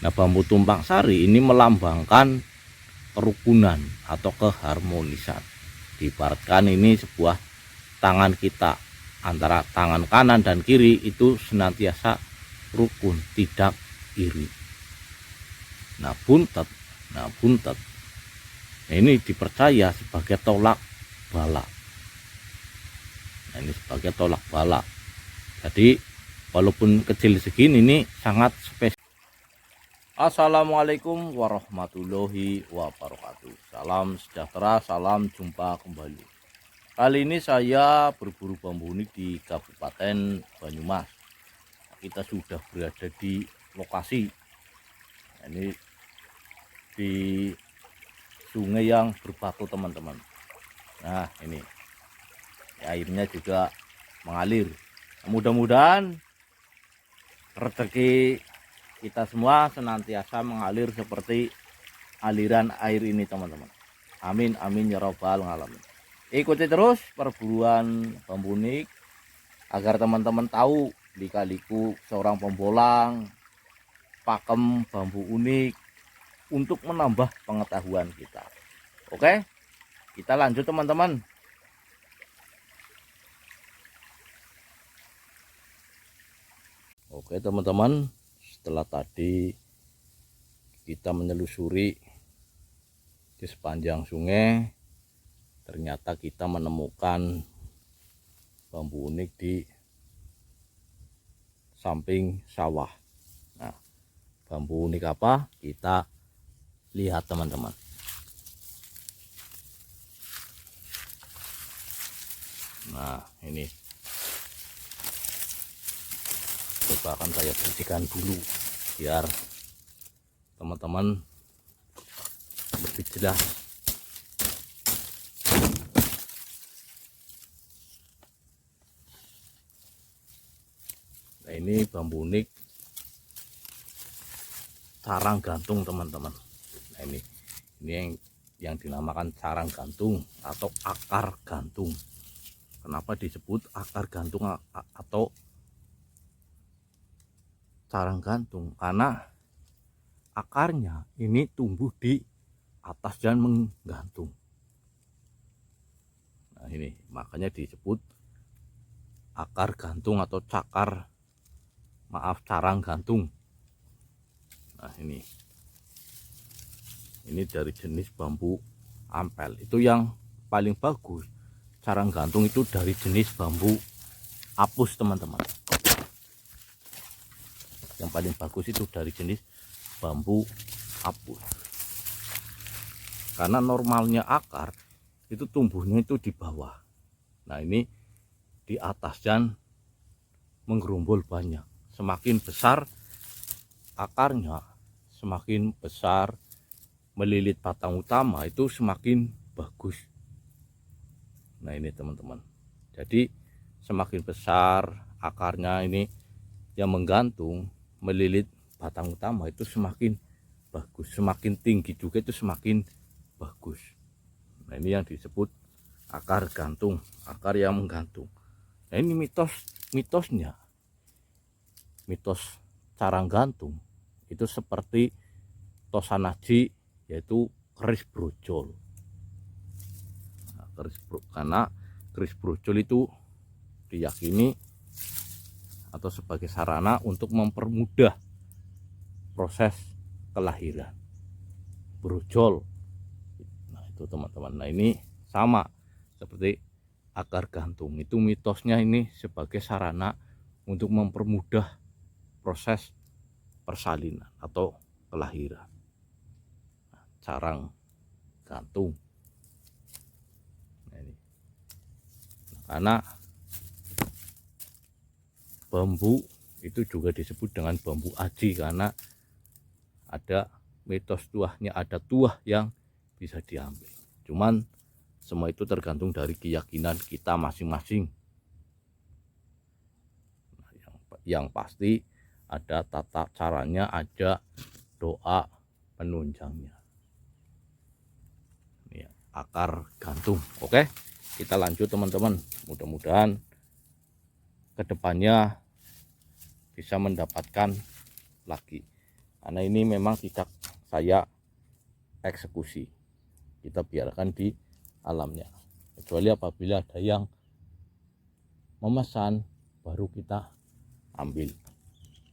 Nah, bambu tumpang sari ini melambangkan kerukunan atau keharmonisan. Diibaratkan ini sebuah tangan kita, antara tangan kanan dan kiri itu senantiasa rukun, tidak iri. Nah, buntet. Nah, ini dipercaya sebagai tolak bala. Nah, ini sebagai tolak bala. Jadi walaupun kecil segini ini sangat spesial. Assalamualaikum warahmatullahi wabarakatuh. Salam sejahtera, salam jumpa kembali. Kali ini saya berburu bambu unik di Kabupaten Banyumas. Kita sudah berada di lokasi. Nah, ini di sungai yang berbatu, teman-teman. Nah, ini airnya juga mengalir. Mudah-mudahan rezeki kita semua senantiasa mengalir seperti aliran air ini, teman-teman. Amin amin ya robbal alamin. Ikuti terus perburuan bambu unik agar teman-teman tahu lika-liku seorang pembolang, pakem bambu unik untuk menambah pengetahuan kita. Oke, kita lanjut, teman-teman. Oke, teman-teman, setelah tadi kita menelusuri di sepanjang sungai, ternyata kita menemukan bambu unik di samping sawah. Nah, bambu unik apa? Kita lihat, teman-teman. Nah, ini coba akan saya bersihkan dulu biar teman-teman lebih jelas. Nah, ini bambu unik sarang gantung, teman-teman. Nah, ini yang dinamakan sarang gantung atau akar gantung. Kenapa disebut akar gantung atau sarang gantung? Karena akarnya ini tumbuh di atas dan menggantung. Nah, ini makanya disebut akar gantung atau sarang gantung. Nah, ini dari jenis bambu ampel. Itu yang paling bagus. Sarang gantung itu dari jenis bambu apus, teman-teman. Yang paling bagus itu dari jenis bambu apus. Karena normalnya akar itu tumbuhnya itu di bawah. Nah, ini di atas dan menggerombol banyak. Semakin besar akarnya, semakin besar melilit batang utama, itu semakin bagus. Nah, ini teman-teman. Jadi semakin besar akarnya ini yang menggantung melilit batang utama, itu semakin bagus. Semakin tinggi juga itu semakin bagus. Nah, ini yang disebut akar gantung, akar yang menggantung. Nah, ini mitosnya, mitos sarang gantung itu seperti Tosanaji, yaitu keris brojol. Nah, karena keris brojol itu diyakini atau sebagai sarana untuk mempermudah proses kelahiran. Brojol. Nah, itu, teman-teman. Nah, ini sama seperti akar gantung. Itu mitosnya ini sebagai sarana untuk mempermudah proses persalinan atau kelahiran. Nah, sarang gantung. Nah, ini. Karena bambu itu juga disebut dengan bambu aji karena ada mitos tuahnya, ada tuah yang bisa diambil. Cuman semua itu tergantung dari keyakinan kita masing-masing. Nah, yang pasti ada tata caranya, ada doa penunjangnya. Ini akar gantung. Oke, kita lanjut, teman-teman. Mudah-mudahan kedepannya bisa mendapatkan lagi. karena ini memang tidak saya eksekusi, kita biarkan di alamnya, kecuali apabila ada yang memesan baru kita ambil.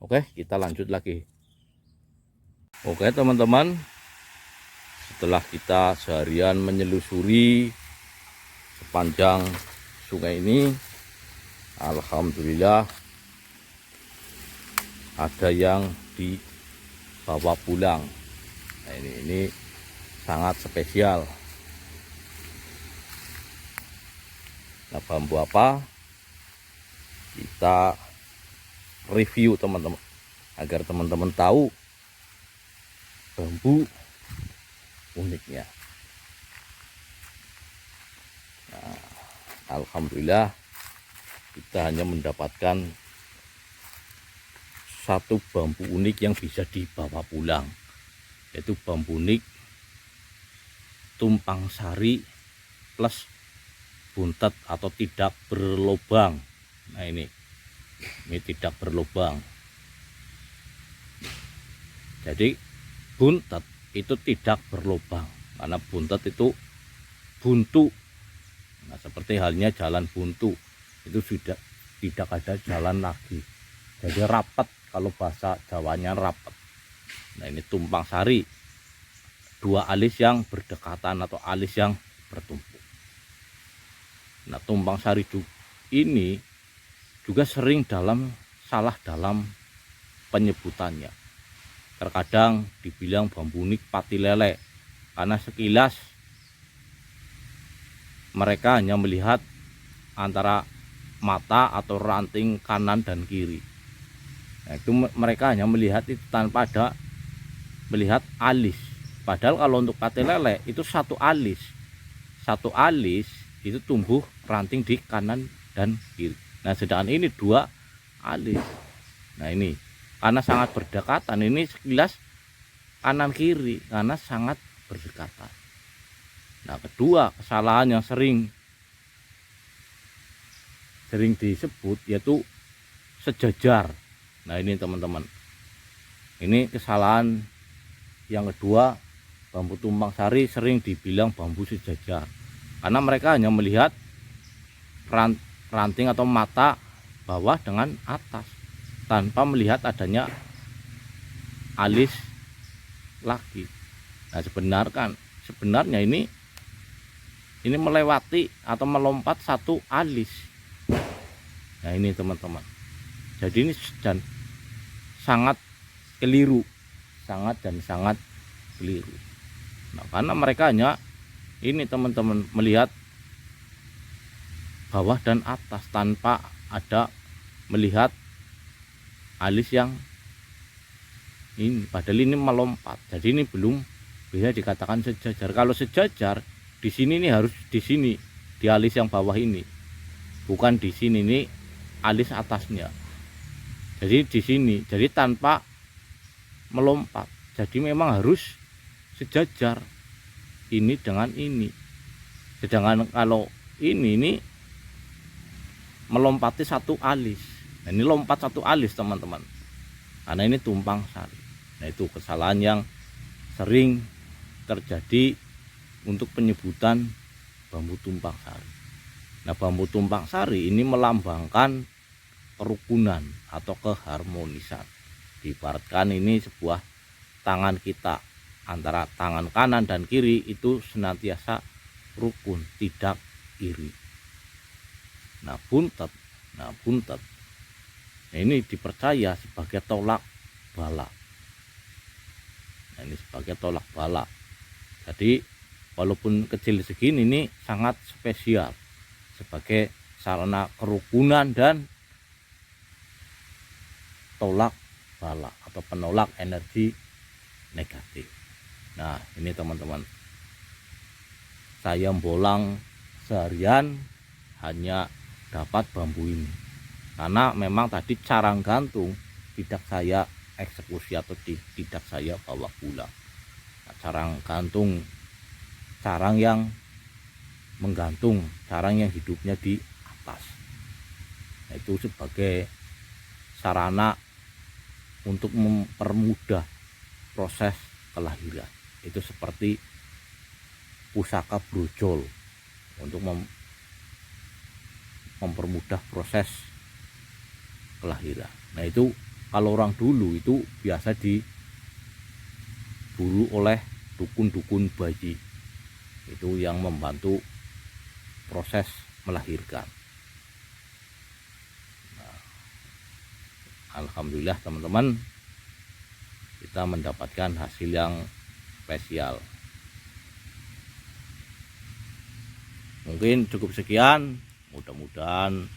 Oke, kita lanjut lagi. Oke teman-teman, setelah kita seharian menyelusuri sepanjang sungai ini, alhamdulillah ada yang dibawa pulang. Nah, ini sangat spesial. Nah, bambu apa? Kita review teman-teman, agar teman-teman tahu bambu uniknya. Nah, alhamdulillah kita hanya mendapatkan satu bambu unik yang bisa dibawa pulang, yaitu bambu unik tumpang sari plus buntet atau tidak berlubang. Nah, ini tidak berlubang. Jadi buntet itu tidak berlubang, karena buntet itu buntu. Nah, seperti halnya jalan buntu itu sudah tidak ada jalan lagi, jadi rapat, kalau bahasa Jawanya rapat. Nah, ini tumpang sari, dua alis yang berdekatan atau alis yang bertumpuk. Nah, tumpang sari ini juga sering salah dalam penyebutannya. Terkadang dibilang bambu unik pati lele, karena sekilas mereka hanya melihat antara mata atau ranting kanan dan kiri. Nah, itu mereka hanya melihat itu tanpa ada melihat alis. Padahal kalau untuk pati lele itu satu alis itu tumbuh ranting di kanan dan kiri. Nah, sedangkan ini dua alis. Nah, ini karena sangat berdekatan, ini sekilas kanan kiri karena sangat berdekatan. Nah, kedua kesalahan yang sering disebut yaitu sejajar. Nah, ini teman-teman, ini kesalahan yang kedua. Bambu tumpang sari sering dibilang bambu sejajar karena mereka hanya melihat ranting atau mata bawah dengan atas tanpa melihat adanya alis lagi. Nah, sebenarnya ini melewati atau melompat satu alis. Nah, ini teman-teman, jadi ini sangat keliru, sangat keliru. Nah, karena mereka hanya ini teman-teman melihat bawah dan atas tanpa ada melihat alis yang ini, padahal ini melompat. Jadi ini belum bisa dikatakan sejajar. Kalau sejajar di sini ini harus di sini, di alis yang bawah ini, bukan di sini, ini alis atasnya. Jadi di sini, jadi tanpa melompat. Jadi memang harus sejajar ini dengan ini. Sedangkan kalau ini melompati satu alis. Nah, ini lompat satu alis teman-teman, karena ini tumpang sari. Nah, itu kesalahan yang sering terjadi untuk penyebutan bambu tumpang sari. Nah, bambu tumpang sari ini melambangkan kerukunan atau keharmonisan. Diibaratkan ini sebuah tangan kita, antara tangan kanan dan kiri itu senantiasa rukun, tidak iri. Nah, buntet ini dipercaya sebagai tolak bala. Nah, ini sebagai tolak bala. Jadi walaupun kecil segini, ini sangat spesial sebagai sarana kerukunan dan tolak bala atau penolak energi negatif. Nah, ini teman-teman, saya bolang seharian hanya dapat bambu ini, karena memang tadi carang gantung tidak saya eksekusi atau tidak saya bawa pulang. Nah, carang gantung, carang yang menggantung, carang yang hidupnya di atas. Nah, itu sebagai sarana untuk mempermudah proses kelahiran. Itu seperti pusaka brojol untuk mempermudah proses kelahiran. Nah itu kalau orang dulu itu biasa diburu oleh dukun-dukun bayi, itu yang membantu proses melahirkan. Nah, alhamdulillah teman-teman, kita mendapatkan hasil yang spesial. Mungkin cukup sekian, mudah-mudahan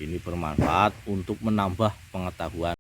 ini bermanfaat untuk menambah pengetahuan